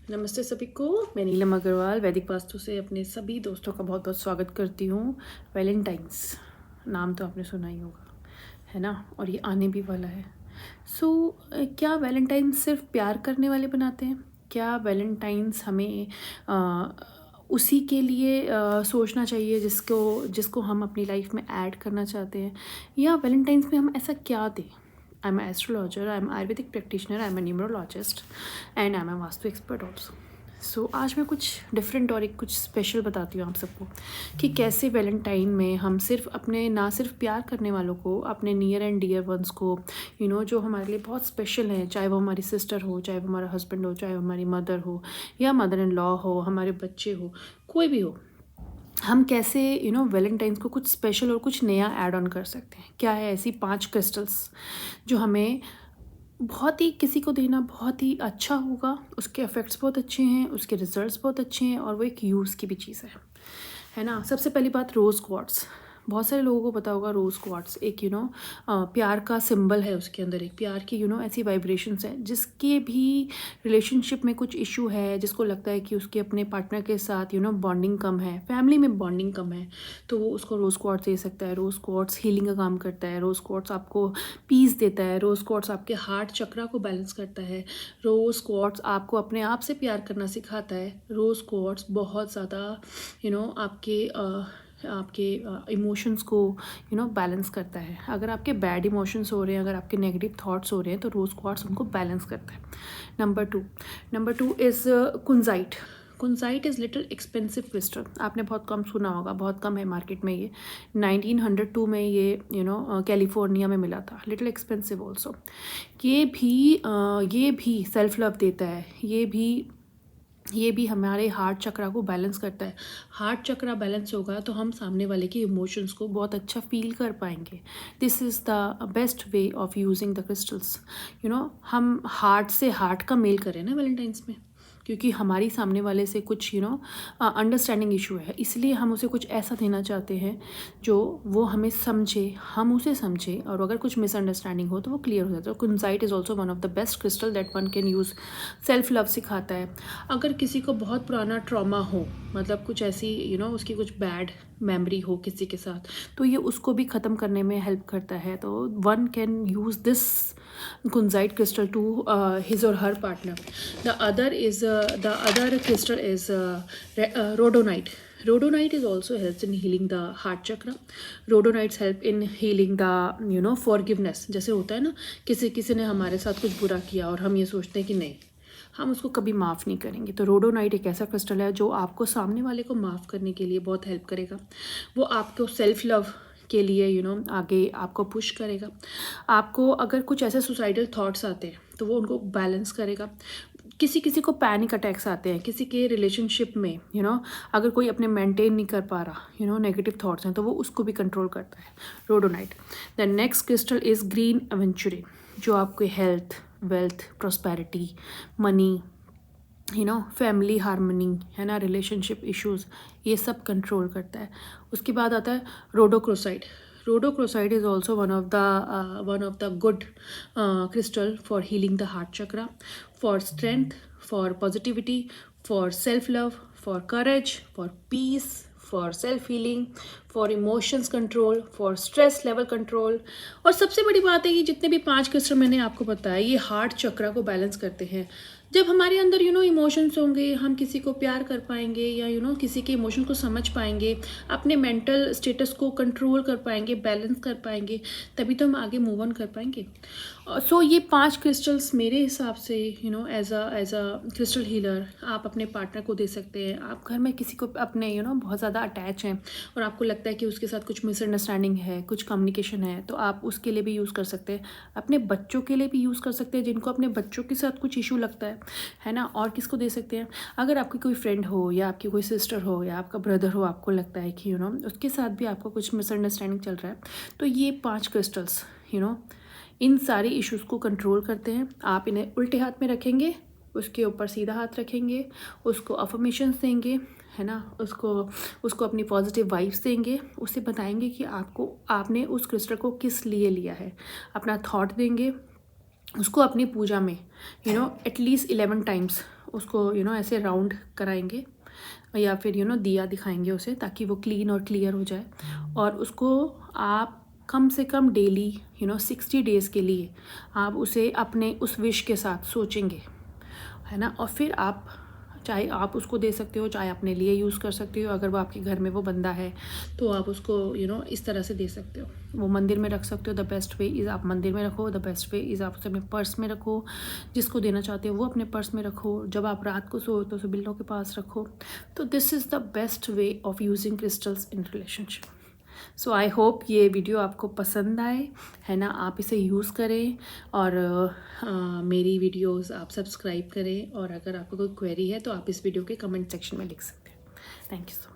नमस्ते सभी को। मैं नीलम अग्रवाल वैदिक वास्तु से अपने सभी दोस्तों का बहुत बहुत स्वागत करती हूँ। वैलेंटाइंस नाम तो आपने सुना ही होगा, है ना, और ये आने भी वाला है। क्या वैलेंटाइंस सिर्फ प्यार करने वाले बनाते हैं? क्या वैलेंटाइंस हमें उसी के लिए सोचना चाहिए जिसको जिसको हम अपनी लाइफ में ऐड करना चाहते हैं, या वैलेंटाइंस में हम ऐसा क्या दें? I'm an astrologer, I'm Ayurvedic practitioner, I'm a numerologist and I'm a vastu expert also. आज मैं कुछ डिफरेंट और एक कुछ स्पेशल बताती हूँ आप सबको कि कैसे वैलेंटाइन में हम सिर्फ अपने ना सिर्फ प्यार करने वालों को, अपने नियर एंड डियर वंस को, जो हमारे लिए बहुत स्पेशल हैं, चाहे वो हमारी सिस्टर हो, चाहे वो हमारा हस्बैंड हो, चाहे वो हमारी मदर हो या मदर इन लॉ हो, हमारे बच्चे हो, कोई भी हो, हम कैसे वैलेंटाइंस को कुछ स्पेशल और कुछ नया ऐड ऑन कर सकते हैं। क्या है ऐसी 5 क्रिस्टल्स जो हमें बहुत ही किसी को देना बहुत ही अच्छा होगा, उसके इफ़ेक्ट्स बहुत अच्छे हैं, उसके रिजल्ट्स बहुत अच्छे हैं और वो एक यूज़ की भी चीज़ है ना। सबसे पहली बात, रोज़ क्वार्ट्स। बहुत सारे लोगों को पता होगा रोज़ क्वार्ट्स एक प्यार का सिंबल है, उसके अंदर एक प्यार की ऐसी वाइब्रेशंस हैं। जिसके भी रिलेशनशिप में कुछ इशू है, जिसको लगता है कि उसके अपने पार्टनर के साथ बॉन्डिंग कम है, फैमिली में बॉन्डिंग कम है, तो वो उसको रोज़ क्वार्ट्स दे सकता है। रोज़ क्वार्ट्स हीलिंग का काम करता है, रोज़ क्वार्ट्स आपको पीस देता है, रोज़ क्वार्ट्स आपके हार्ट चक्रा को बैलेंस करता है, रोज़ क्वार्ट्स आपको अपने आप से प्यार करना सिखाता है। रोज़ क्वार्ट्स बहुत ज़्यादा आपके इमोशंस को बैलेंस करता है। अगर आपके बैड इमोशंस हो रहे हैं, अगर आपके नेगेटिव थॉट्स हो रहे हैं, तो रोज़ क्वार्ट्स उनको बैलेंस करता है। Number two is kunzite. Kunzite is little expensive crystal. आपने बहुत कम सुना होगा, बहुत कम है मार्केट में। ये 1902 में ये कैलिफोर्निया में मिला था। Little expensive also. ये भी सेल्फ लव देता है। ये भी हमारे हार्ट चक्रा को बैलेंस करता है। हार्ट चक्रा बैलेंस होगा तो हम सामने वाले के इमोशंस को बहुत अच्छा फील कर पाएंगे। This is the best way of using the crystals. हम हार्ट से हार्ट का मेल करें ना वैलेंटाइंस में, क्योंकि हमारी सामने वाले से कुछ अंडरस्टैंडिंग इशू है, इसलिए हम उसे कुछ ऐसा देना चाहते हैं जो वो हमें समझे, हम उसे समझे, और अगर कुछ मिसअंडरस्टैंडिंग हो तो वो क्लियर हो जाता है। Kunzite is also one of the best crystal that one can use. Self love सिखाता है। अगर किसी को बहुत पुराना ट्रॉमा हो, मतलब कुछ ऐसी उसकी कुछ बैड मेमोरी हो किसी के साथ, तो ये उसको भी ख़त्म करने में हेल्प करता है। तो one can use this kunzite crystal to his or her partner. The other crystal is rhodonite. Rhodonite is also helps in healing the heart chakra. Rhodonites help in healing the forgiveness. जैसे होता है ना, किसी ने हमारे साथ कुछ बुरा किया और हम ये सोचते हैं कि नहीं, हम उसको कभी माफ़ नहीं करेंगे, तो रोडोनाइट एक ऐसा क्रिस्टल है जो आपको सामने वाले को माफ़ करने के लिए बहुत हेल्प करेगा। वो आपको सेल्फ लव के लिए आगे आपको पुश करेगा। आपको अगर कुछ ऐसे सुसाइडल थॉट्स आते हैं तो वो उनको बैलेंस करेगा। किसी को पैनिक अटैक्स आते हैं, किसी के रिलेशनशिप में अगर कोई अपने मेंटेन नहीं कर पा रहा, नेगेटिव थॉट्स हैं, तो वो उसको भी कंट्रोल करता है rhodonite. The next crystal is green aventurine, जो आपके health, wealth, prosperity, money, family harmony, है ना, रिलेशनशिप इश्यूज़, ये सब कंट्रोल करता है। उसके बाद आता है रोडोक्रोसाइड। Rhodochrosite is also one of the good crystal for healing the heart chakra, for strength, for positivity, for self love, for courage, for peace, for self healing, for emotions control, for stress level control। और सबसे बड़ी बात है कि जितने भी 5 crystal मैंने आपको बताया, ये हार्ट चक्रा को बैलेंस करते हैं। जब हमारे अंदर इमोशंस होंगे, हम किसी को प्यार कर पाएंगे, या किसी के इमोशन को समझ पाएंगे, अपने मेंटल स्टेटस को कंट्रोल कर पाएंगे, बैलेंस कर पाएंगे, तभी तो हम आगे मूव ऑन कर पाएंगे। ये 5 क्रिस्टल्स मेरे हिसाब से एज अ क्रिस्टल हीलर आप अपने पार्टनर को दे सकते हैं। आप घर में किसी को अपने बहुत ज़्यादा अटैच हैं और आपको लगता है कि उसके साथ कुछ मिसअंडरस्टैंडिंग है, कुछ कम्युनिकेशन है, तो आप उसके लिए भी यूज़ कर सकते हैं। अपने बच्चों के लिए भी यूज़ कर सकते हैं, जिनको अपने बच्चों के साथ कुछ इशू लगता है ना। और किसको दे सकते हैं, अगर आपकी कोई फ्रेंड हो, या आपकी कोई सिस्टर हो, या आपका ब्रदर हो, आपको लगता है कि उसके साथ भी आपको कुछ मिसअंडरस्टैंडिंग चल रहा है, तो ये 5 क्रिस्टल्स इन सारे इश्यूज़ को कंट्रोल करते हैं। आप इन्हें उल्टे हाथ में रखेंगे, उसके ऊपर सीधा हाथ रखेंगे, उसको अफर्मेशंस देंगे, है ना, उसको अपनी पॉजिटिव वाइब्स देंगे, उसे बताएंगे कि आपने उस क्रिस्टल को किस लिए लिया है, अपना थॉट देंगे उसको अपनी पूजा में एटलीस्ट 11 टाइम्स उसको ऐसे राउंड कराएंगे या फिर दिया दिखाएंगे उसे, ताकि वो क्लीन और क्लियर हो जाए। और उसको आप कम से कम डेली 60 डेज़ के लिए आप उसे अपने उस विश के साथ सोचेंगे, है ना। और फिर आप चाहे आप उसको दे सकते हो, चाहे अपने लिए यूज़ कर सकते हो। अगर वो आपके घर में वो बंदा है तो आप उसको इस तरह से दे सकते हो। वो मंदिर में रख सकते हो। द बेस्ट वे इज़ आप मंदिर में रखो। द बेस्ट वे इज़ आप उसे अपने पर्स में रखो। जिसको देना चाहते हो वो अपने पर्स में रखो। जब आप रात को सो तो उसे बिल्लो के पास रखो। तो this is the best way of using crystals in relationship. So I hope ये वीडियो आपको पसंद आए, है ना। आप इसे यूज़ करें और मेरी वीडियोस आप सब्सक्राइब करें। और अगर आपको कोई क्वेरी है तो आप इस वीडियो के कमेंट सेक्शन में लिख सकते हैं। Thank you so much.